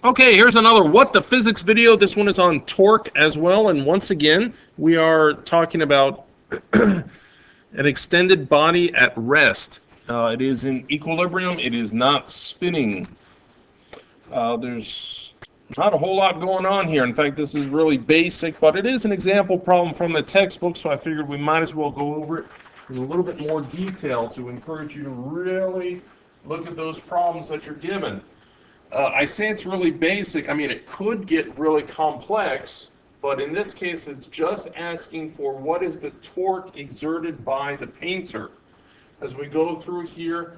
Okay, here's another What the Physics video. This one is on torque as well. And once again, we are talking about an extended body at rest. It is in equilibrium. It is not spinning. There's not a whole lot going on here. In fact, this is really basic, but it is an example problem from the textbook, so I figured we might as well go over it in a little bit more detail to encourage you to really look at those problems that you're given. I say it's really basic. I mean, it could get really complex, but in this case, it's just asking for what is the torque exerted by the painter. As we go through here,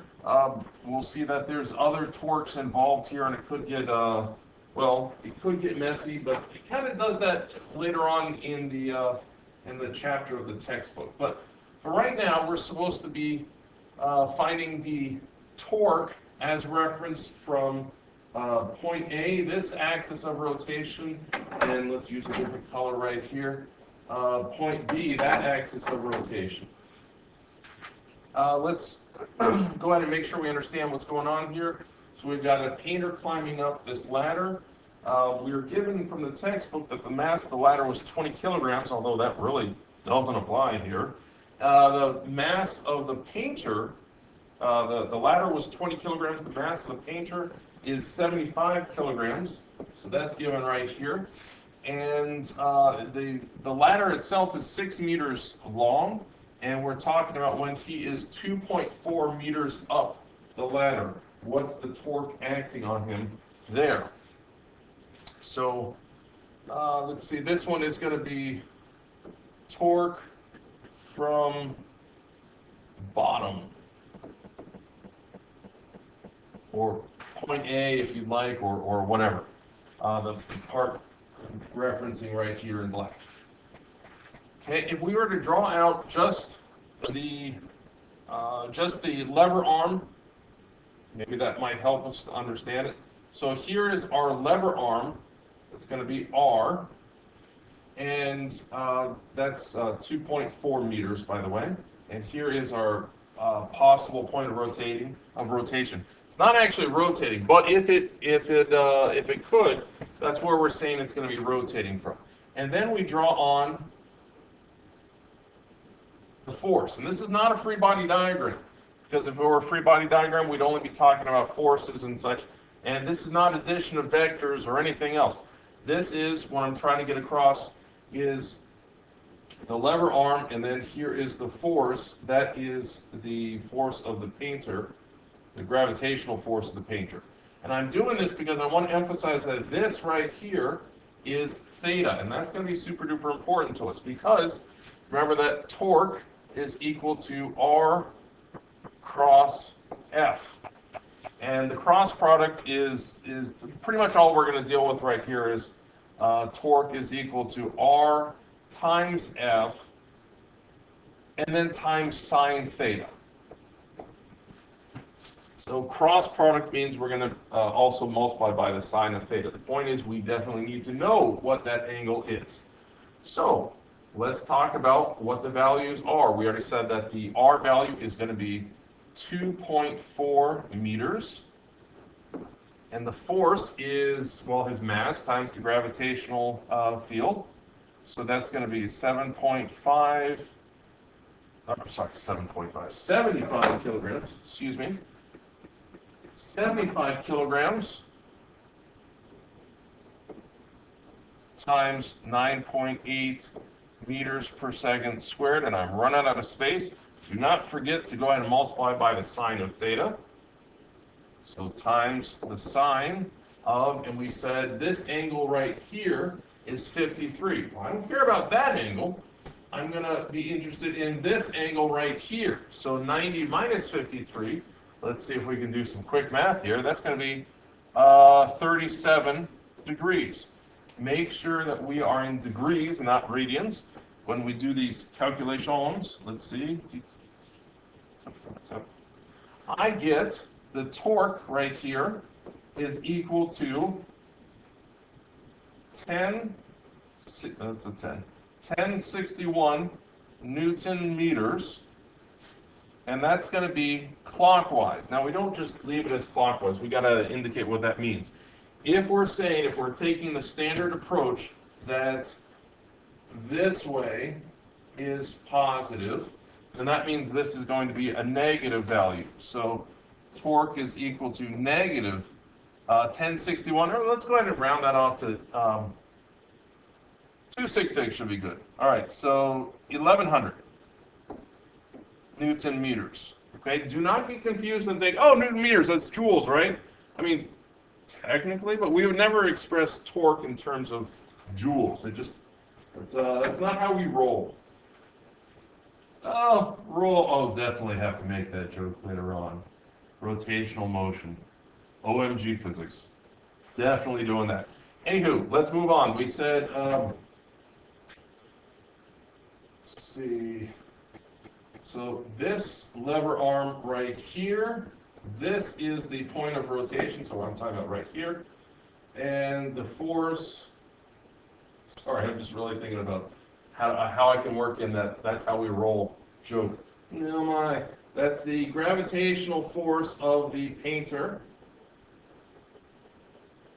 we'll see that there's other torques involved here, and it could get, well, it could get messy, but it kind of does that later on in the chapter of the textbook. But for right now, we're supposed to be finding the torque as referenced from point A, this axis of rotation, and let's use a different color right here. Point B, that axis of rotation. Let's go ahead and make sure we understand what's going on here. So we've got a painter climbing up this ladder. We were given from the textbook that the mass of the ladder was 20 kilograms, although that really doesn't apply here. The mass of the painter, the ladder was 20 kilograms. The mass of the painter is 75 kilograms. So that's given right here. And the ladder itself is 6 meters long. And we're talking about when he is 2.4 meters up the ladder. What's the torque acting on him there? So let's see, this one is going to be torque from bottom, or point A if you'd like, or whatever. The part referencing right here in black. Okay, if we were to draw out just the lever arm, maybe that might help us to understand it. So here is our lever arm. It's going to be R, and that's 2.4 meters, by the way. And here is our possible point of rotation. It's not actually rotating, but if it could, that's where we're saying it's going to be rotating from. And then we draw on the force. And this is not a free body diagram, because if it were a free body diagram, we'd only be talking about forces and such. And this is not addition of vectors or anything else. This is what I'm trying to get across is the lever arm, and then here is the force. That is the force of the painter, the gravitational force of the painter. And I'm doing this because I want to emphasize that this right here is theta, and that's going to be super duper important to us, because remember that torque is equal to R cross F. And the cross product is pretty much all we're going to deal with right here is torque is equal to R times F, and then times sine theta. So cross product means we're going to also multiply by the sine of theta. The point is we definitely need to know what that angle is. So let's talk about what the values are. We already said that the R value is going to be 2.4 meters. And the force is, well, his mass times the gravitational field. So that's going to be 75 kilograms, excuse me. 75 kilograms times 9.8 meters per second squared, and I'm running out of space. Do not forget to go ahead and multiply by the sine of theta. So times the sine of, and we said this angle right here is 53. Well, I don't care about that angle. I'm going to be interested in this angle right here. So 90 minus 53, let's see if we can do some quick math here. That's going to be 37 degrees. Make sure that we are in degrees, not radians, when we do these calculations. Let's see. I get the torque right here is equal to 1061 Newton meters, and that's going to be clockwise. Now we don't just leave it as clockwise. We got to indicate what that means. if we're saying, if we're taking the standard approach that this way is positive, then that means this is going to be a negative value. So torque is equal to negative 1061, or let's go ahead and round that off to 2 sig figs should be good. All right, so 1100 Newton meters. Okay, do not be confused and think, oh, Newton meters, that's joules, right? I mean, technically, but we would never express torque in terms of joules. That's not how we roll. Oh, definitely have to make that joke later on. Rotational motion. OMG physics. Definitely doing that. Anywho, let's move on. We said, let's see. So this lever arm right here, this is the point of rotation, so what I'm talking about right here. And the force, sorry, I'm just really thinking about how I can work in that that's how we roll joke. No, my, that's the gravitational force of the painter.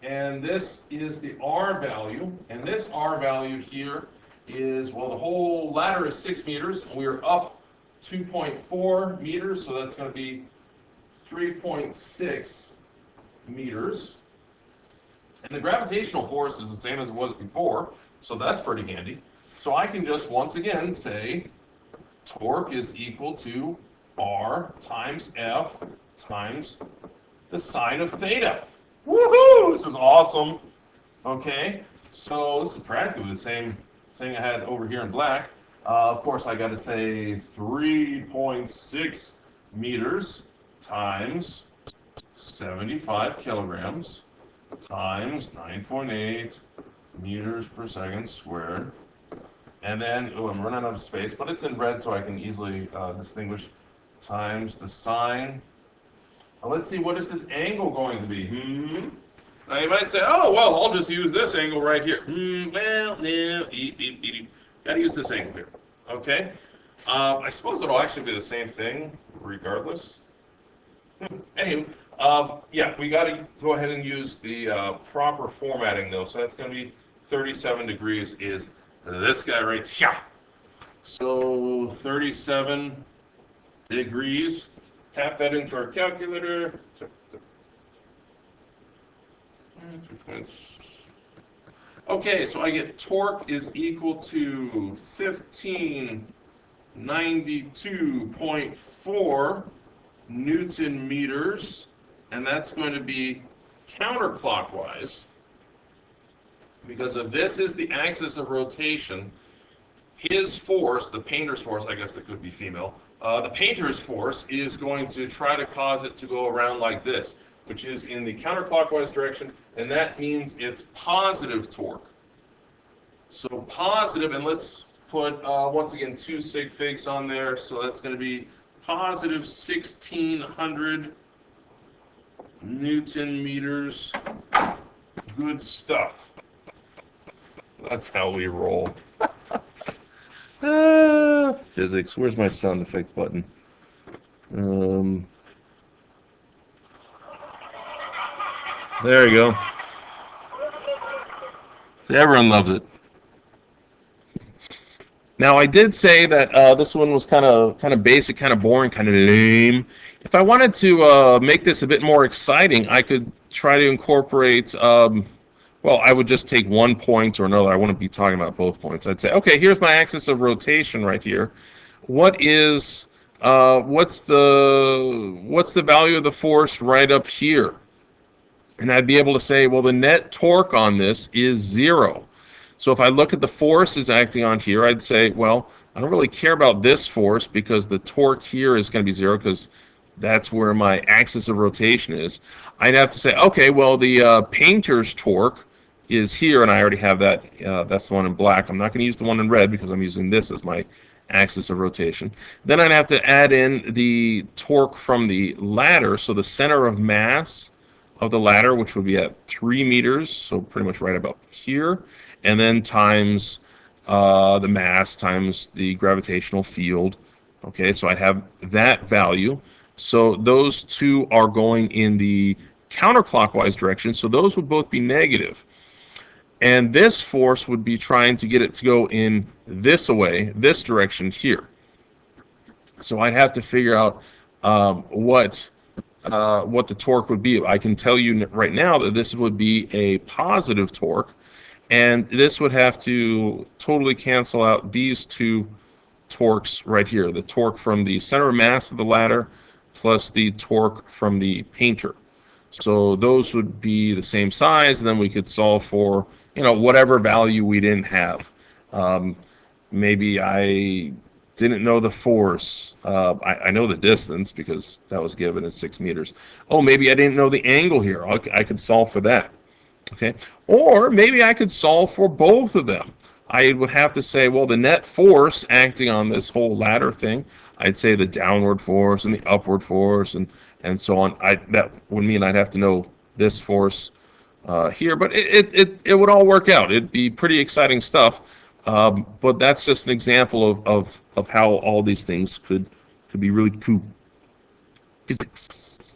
And this is the R value, and this R value here is, well, the whole ladder is 6 meters, and we're up 2.4 meters, so that's going to be 3.6 meters. And the gravitational force is the same as it was before, so that's pretty handy. So I can just, once again, say torque is equal to R times F times the sine of theta. Woohoo! This is awesome. Okay, so this is practically the same thing I had over here in black. Of course, I got to say 3.6 meters times 75 kilograms times 9.8 meters per second squared. And then, oh, I'm running out of space, but it's in red so I can easily distinguish, times the sine. Now let's see, what is this angle going to be? Now you might say, oh, well, I'll just use this angle right here. Well, no, got to use this angle here. Okay? I suppose it'll actually be the same thing regardless. Anyway, yeah, we got to go ahead and use the proper formatting though. So that's going to be 37 degrees is this guy right here. So 37 degrees. Tap that into our calculator. Okay, so I get torque is equal to 1592.4 Newton meters, and that's going to be counterclockwise, because if this is the axis of rotation, his force, the painter's force, I guess it could be female, the painter's force is going to try to cause it to go around like this, which is in the counterclockwise direction, and that means it's positive torque. So positive, and let's put, once again, 2 sig figs on there, so that's going to be positive 1,600 Newton meters. Good stuff. That's how we roll. Physics. Where's my sound effects button? There you go. See, everyone loves it. Now, I did say that this one was kind of basic, kind of boring, kind of lame. If I wanted to make this a bit more exciting, I could try to incorporate. Well, I would just take one point or another. I wouldn't be talking about both points. I'd say, okay, here's my axis of rotation right here. What is what's the value of the force right up here? And I'd be able to say, well, the net torque on this is 0. So if I look at the forces acting on here, I'd say, well, I don't really care about this force because the torque here is going to be 0 because that's where my axis of rotation is. I'd have to say, okay, well, the painter's torque is here, and I already have that. That's the one in black. I'm not going to use the one in red because I'm using this as my axis of rotation. Then I'd have to add in the torque from the ladder, so the center of mass of the ladder, which would be at 3 meters, so pretty much right about here, and then times the mass times the gravitational field. Okay, so I'd have that value. So those two are going in the counterclockwise direction, so those would both be negative. And this force would be trying to get it to go in this direction here. So I'd have to figure out what the torque would be. I can tell you right now that this would be a positive torque, and this would have to totally cancel out these two torques right here, the torque from the center of mass of the ladder plus the torque from the painter. So those would be the same size, and then we could solve for, whatever value we didn't have. Maybe I didn't know the force. I know the distance because that was given as 6 meters. Oh, maybe I didn't know the angle here. I could solve for that. Okay, or maybe I could solve for both of them. I would have to say, well, the net force acting on this whole ladder thing, I'd say the downward force and the upward force and so on. That would mean I'd have to know this force here, but it would all work out. It'd be pretty exciting stuff. But that's just an example of how all these things could be really cool. Physics.